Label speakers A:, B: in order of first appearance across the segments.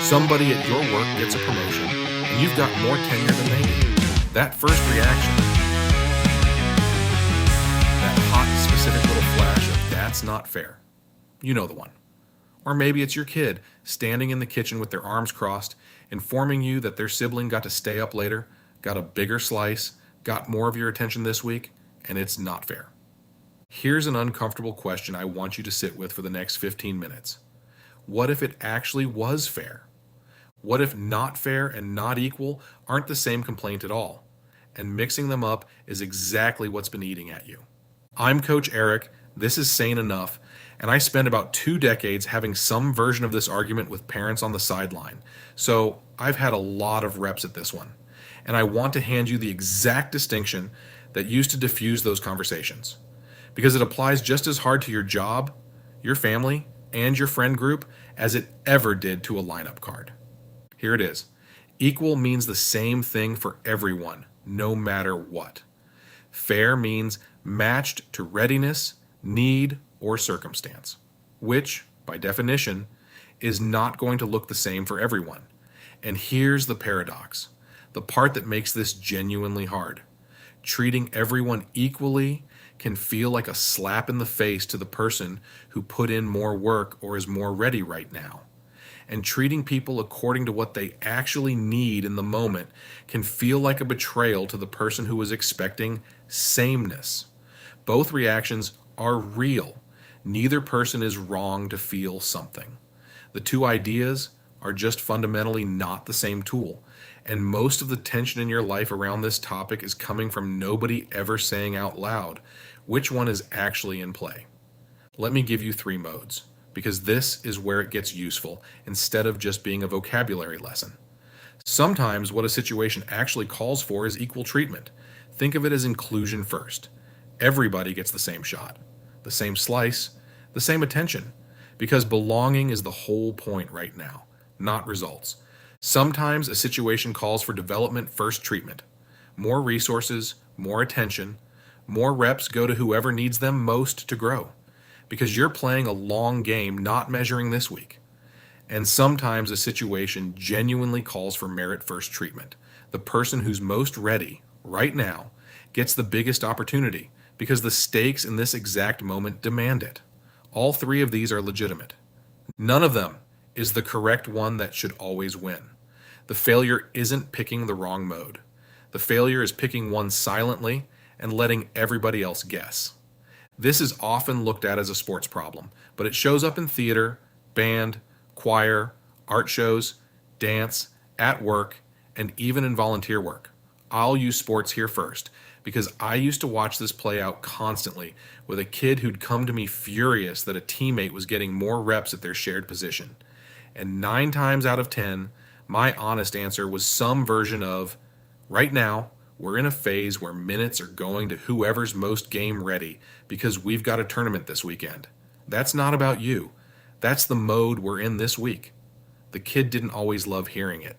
A: Somebody at your work gets a promotion, and you've got more tenure than they do. That first reaction, that hot, specific little flash of "that's not fair." You know the one. Or maybe it's your kid standing in the kitchen with their arms crossed, informing you that their sibling got to stay up later, got a bigger slice, got more of your attention this week, and it's not fair. Here's an uncomfortable question I want you to sit with for the next 15 minutes. What if it actually was fair? What if not fair and not equal aren't the same complaint at all? And mixing them up is exactly what's been eating at you. I'm Coach Eric, this is Sane Enough, and I spent about 2 decades having some version of this argument with parents on the sideline. So I've had a lot of reps at this one. And I want to hand you the exact distinction that used to diffuse those conversations. Because it applies just as hard to your job, your family, and your friend group as it ever did to a lineup card. Here it is. Equal means the same thing for everyone, no matter what. Fair means matched to readiness, need, or circumstance, which, by definition, is not going to look the same for everyone. And here's the paradox, the part that makes this genuinely hard. Treating everyone equally can feel like a slap in the face to the person who put in more work or is more ready right now. And treating people according to what they actually need in the moment can feel like a betrayal to the person who was expecting sameness. Both reactions are real. Neither person is wrong to feel something. The two ideas are just fundamentally not the same tool. And most of the tension in your life around this topic is coming from nobody ever saying out loud which one is actually in play. Let me give you 3 modes, because this is where it gets useful instead of just being a vocabulary lesson. Sometimes what a situation actually calls for is equal treatment. Think of it as inclusion first. Everybody gets the same shot, the same slice, the same attention, because belonging is the whole point right now, not results. Sometimes a situation calls for development first treatment. More resources, more attention, more reps go to whoever needs them most to grow, because you're playing a long game not measuring this week. And sometimes a situation genuinely calls for merit first treatment. The person who's most ready right now gets the biggest opportunity because the stakes in this exact moment demand it. All 3 of these are legitimate. None of them is the correct one that should always win. The failure isn't picking the wrong mode. The failure is picking one silently and letting everybody else guess. This is often looked at as a sports problem, but it shows up in theater, band, choir, art shows, dance, at work, and even in volunteer work. I'll use sports here first, because I used to watch this play out constantly with a kid who'd come to me furious that a teammate was getting more reps at their shared position. And 9 times out of 10, my honest answer was some version of, right now, we're in a phase where minutes are going to whoever's most game ready because we've got a tournament this weekend. That's not about you. That's the mode we're in this week. The kid didn't always love hearing it,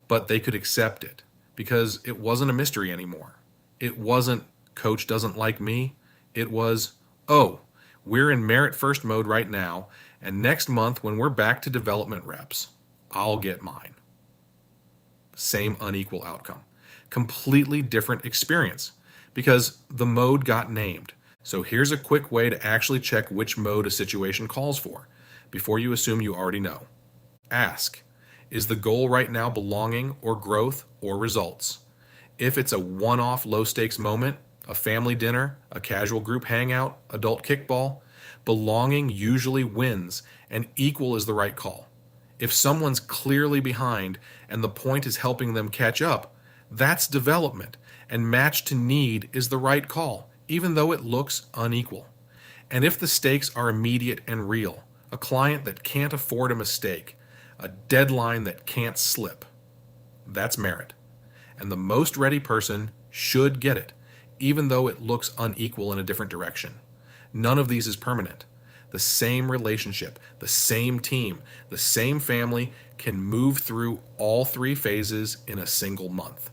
A: but they could accept it because it wasn't a mystery anymore. It wasn't, coach doesn't like me. It was, oh, we're in merit first mode right now, and next month when we're back to development reps, I'll get mine. Same unequal outcome. Completely different experience because the mode got named. So here's a quick way to actually check which mode a situation calls for before you assume you already know. Ask, is the goal right now belonging or growth or results? If it's a one-off low-stakes moment, a family dinner, a casual group hangout, adult kickball, belonging usually wins and equal is the right call. If someone's clearly behind and the point is helping them catch up, that's development, and match to need is the right call, even though it looks unequal. And if the stakes are immediate and real, a client that can't afford a mistake, a deadline that can't slip, that's merit. And the most ready person should get it, even though it looks unequal in a different direction. None of these is permanent. The same relationship, the same team, the same family can move through all 3 phases in a single month.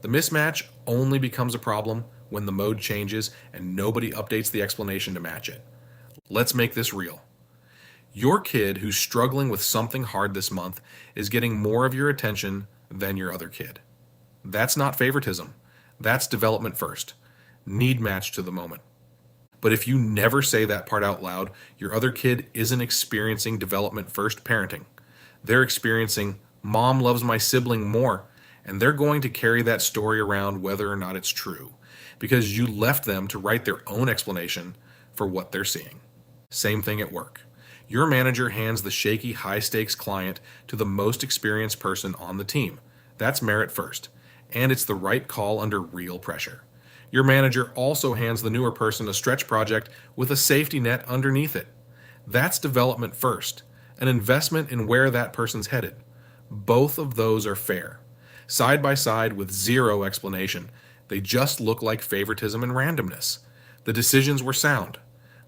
A: The mismatch only becomes a problem when the mode changes and nobody updates the explanation to match it. Let's make this real. Your kid who's struggling with something hard this month is getting more of your attention than your other kid. That's not favoritism. That's development first. Need match to the moment. But if you never say that part out loud, your other kid isn't experiencing development first parenting. They're experiencing, mom loves my sibling more, and they're going to carry that story around whether or not it's true, because you left them to write their own explanation for what they're seeing. Same thing at work. Your manager hands the shaky, high-stakes client to the most experienced person on the team. That's merit first, and it's the right call under real pressure. Your manager also hands the newer person a stretch project with a safety net underneath it. That's development first, an investment in where that person's headed. Both of those are fair. Side by side with zero explanation, they just look like favoritism and randomness. The decisions were sound.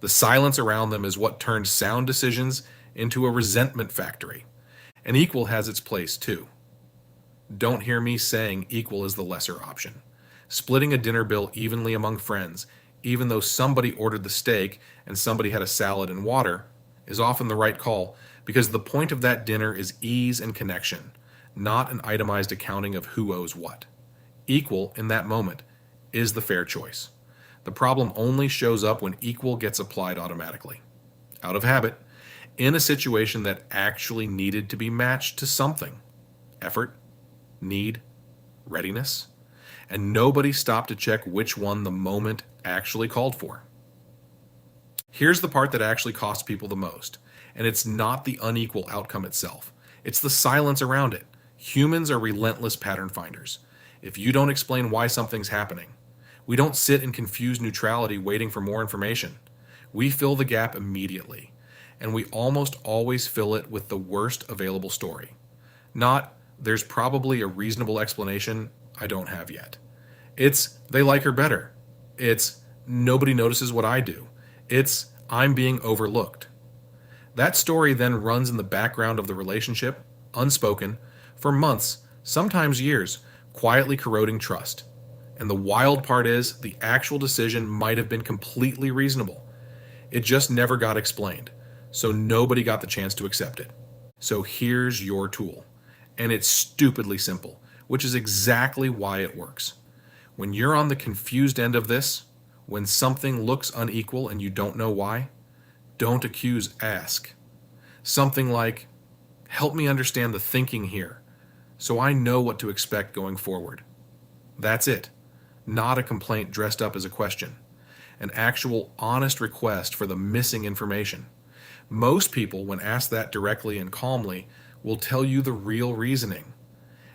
A: The silence around them is what turned sound decisions into a resentment factory. And equal has its place too. Don't hear me saying equal is the lesser option. Splitting a dinner bill evenly among friends, even though somebody ordered the steak and somebody had a salad and water, is often the right call, because the point of that dinner is ease and connection, not an itemized accounting of who owes what. Equal, in that moment, is the fair choice. The problem only shows up when equal gets applied automatically, out of habit, in a situation that actually needed to be matched to something. Effort, need, readiness, and nobody stopped to check which one the moment actually called for. Here's the part that actually costs people the most, and it's not the unequal outcome itself. It's the silence around it. Humans are relentless pattern finders. If you don't explain why something's happening, we don't sit in confused neutrality waiting for more information. We fill the gap immediately, and we almost always fill it with the worst available story. Not, there's probably a reasonable explanation I don't have yet. It's, they like her better. It's, nobody notices what I do. It's, I'm being overlooked. That story then runs in the background of the relationship, unspoken, for months, sometimes years, quietly corroding trust. And the wild part is, the actual decision might have been completely reasonable. It just never got explained, so nobody got the chance to accept it. So here's your tool. And it's stupidly simple, which is exactly why it works. When you're on the confused end of this, when something looks unequal and you don't know why, don't accuse, ask. Something like, help me understand the thinking here, so I know what to expect going forward. That's it. Not a complaint dressed up as a question. An actual honest request for the missing information. Most people, when asked that directly and calmly, will tell you the real reasoning.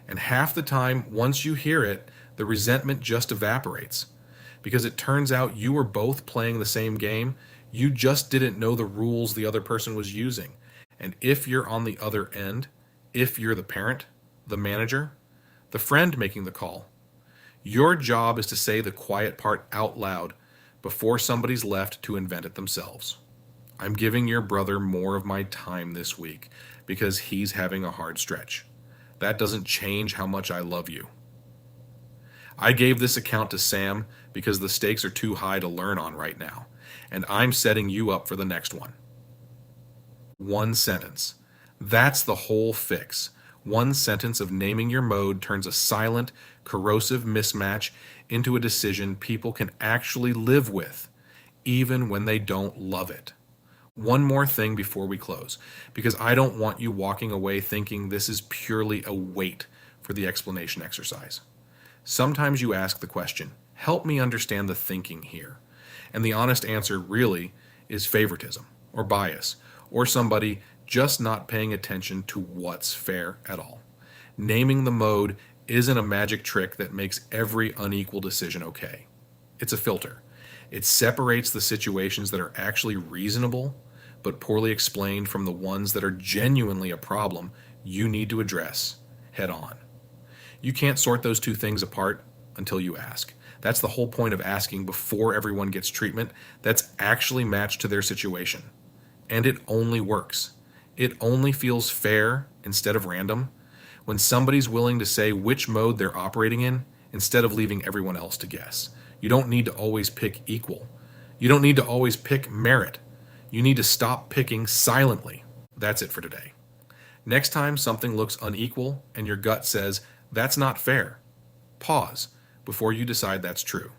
A: And half the time, once you hear it, the resentment just evaporates. Because it turns out you were both playing the same game, you just didn't know the rules the other person was using. And if you're on the other end, if you're the parent, the manager, the friend making the call, your job is to say the quiet part out loud before somebody's left to invent it themselves. I'm giving your brother more of my time this week because he's having a hard stretch. That doesn't change how much I love you. I gave this account to Sam because the stakes are too high to learn on right now, and I'm setting you up for the next one. One sentence. That's the whole fix. One sentence of naming your mode turns a silent, corrosive mismatch into a decision people can actually live with, even when they don't love it. One more thing before we close, because I don't want you walking away thinking this is purely a wait for the explanation exercise. Sometimes you ask the question, help me understand the thinking here. And the honest answer really is favoritism or bias or somebody just not paying attention to what's fair at all. Naming the mode isn't a magic trick that makes every unequal decision okay. It's a filter. It separates the situations that are actually reasonable but poorly explained from the ones that are genuinely a problem you need to address head on. You can't sort those two things apart until you ask. That's the whole point of asking before everyone gets treatment that's actually matched to their situation. And it only works. It only feels fair instead of random when somebody's willing to say which mode they're operating in instead of leaving everyone else to guess. You don't need to always pick equal. You don't need to always pick merit. You need to stop picking silently. That's it for today. Next time something looks unequal and your gut says, that's not fair, pause before you decide that's true.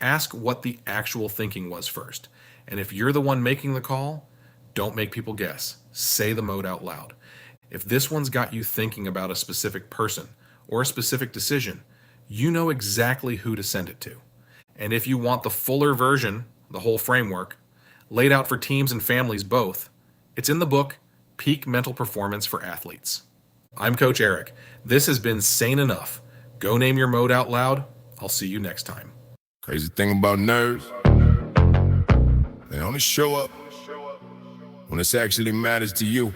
A: Ask what the actual thinking was first. And if you're the one making the call, don't make people guess. Say the mode out loud. If this one's got you thinking about a specific person or a specific decision, you know exactly who to send it to. And if you want the fuller version, the whole framework, laid out for teams and families both, it's in the book, Peak Mental Performance for Athletes. I'm Coach Eric. This has been Sane Enough. Go name your mode out loud. I'll see you next time.
B: Crazy thing about nerves, they only show up when it actually matters to you.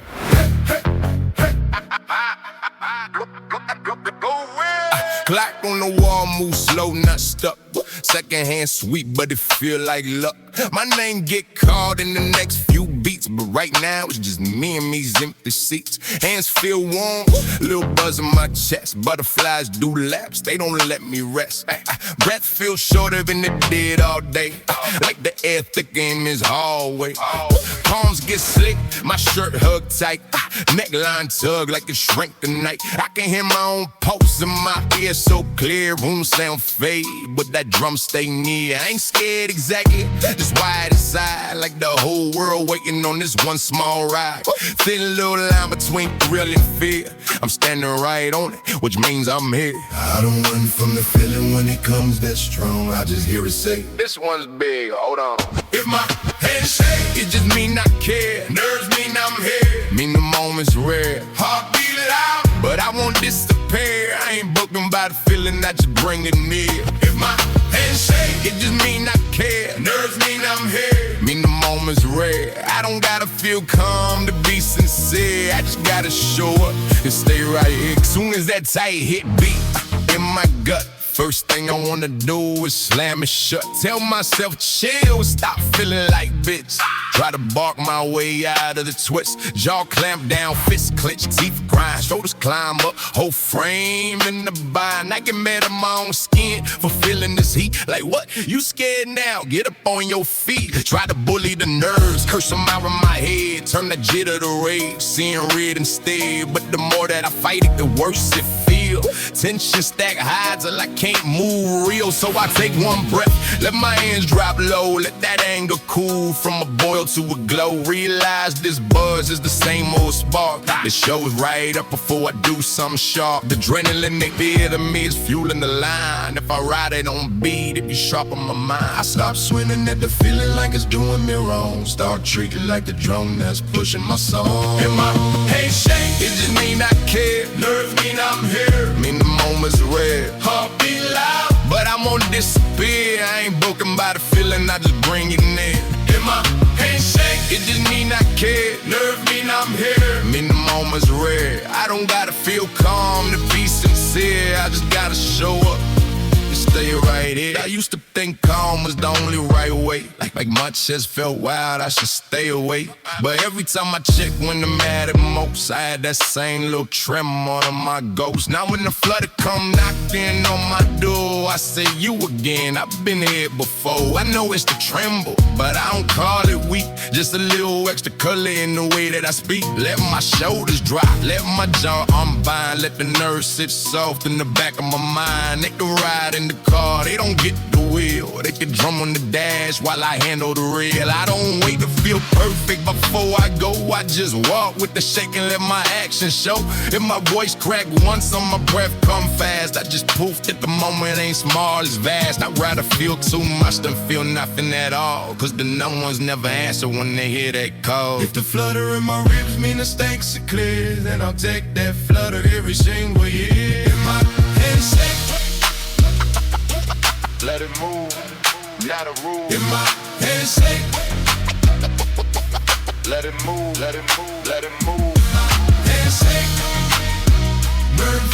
B: Clock on the wall, move slow, not stuck. Second hand sweet, but it feel like luck. My name get called in the next few beats, but right now it's just me and these empty seats. Hands feel warm, little buzz in my chest. Butterflies do laps, they don't let me rest. Breath feels shorter than it did all day, like the air thicker in this hallway. Palms get slick, my shirt hug tight, neckline tug like it shrank tonight. I can hear my own pulse in my ear so clear. Room sound fade, but that drum stay near. I ain't scared exactly, just wide inside, like the whole world waiting on this one small ride. Thin little line between thrill and fear. I'm standing right on it, which means I'm here.
C: I don't run from the feeling when it comes that strong. I just hear it say,
B: this one's big, hold on. If my hands shake, it just mean I care. Nerves mean I'm here, mean the moment's rare. Heart beat loud, but I won't disappear. I ain't broken by the feeling, I just bring it near. If my hands shake, it just mean I care. Nerves mean I'm here, mean the moment's rare. I don't gotta feel calm to be sincere. I just gotta show up and stay right here. Soon as that tight hit beat in my gut, first thing I wanna do is slam it shut. Tell myself chill, stop feeling like bitch. Try to bark my way out of the twist. Jaw clamp down, fist clench, teeth grind, shoulders climb up, whole frame in the bind. I get mad at my own skin for feeling this heat. Like what? You scared now? Get up on your feet. Try to bully the nerves, curse them out of my head. Turn the jitter to rage, seeing red instead. But the more that I fight it, the worse it feels. Tension stack high till I can't move real. So I take one breath, let my hands drop low. Let that anger cool from a boil to a glow. Realize this buzz is the same old spark. The show is right up before I do something sharp. The adrenaline they feel to me is fueling the line. If I ride it on beat, it be sharp on my mind.
C: I stop swinging at the feeling like it's doing me wrong. Start treating like the drum that's pushing my song.
B: And my hands shake, it just mean I care. Nerves mean I'm here, mean the moment's rare. Heart beat loud, but I won't disappear. I ain't broken by the feeling, I just bring it near. In my hands shake, it just mean I care. Nerves mean I'm here, mean the moment's rare. I don't gotta feel calm to be sincere. I just gotta show up and stay right here. I used to think calm was the only right way. Like much has felt wild, I should stay away. But every time I check when I'm mad at most, I had that same little tremor on my ghost. Now when the flood come knocking on my door, I say you again, I've been here before. I know it's the tremble, but I don't call it weak. Just a little extra color in the way that I speak. Let my shoulders drop, let my jaw unbind. Let the nerves sit soft in the back of my mind. They can ride in the car, they don't get the wheel. They can drum on the dash while I handle the real. I don't wait to feel perfect before I go. I just walk with the shake and let my actions show. If my voice crack once on my breath come fast, I just poofed at the moment ain't small, it's vast. I'd rather feel too much than feel nothing at all. Cause the numb ones never answer when they hear that call.
C: If the flutter in my ribs mean the stakes are clear, then I'll take that flutter every single year. In my hands shake,
B: Let it move, not a rule.
C: in my hands shake,
B: Let it move, let it move, let it move.
C: hands shake. Nerves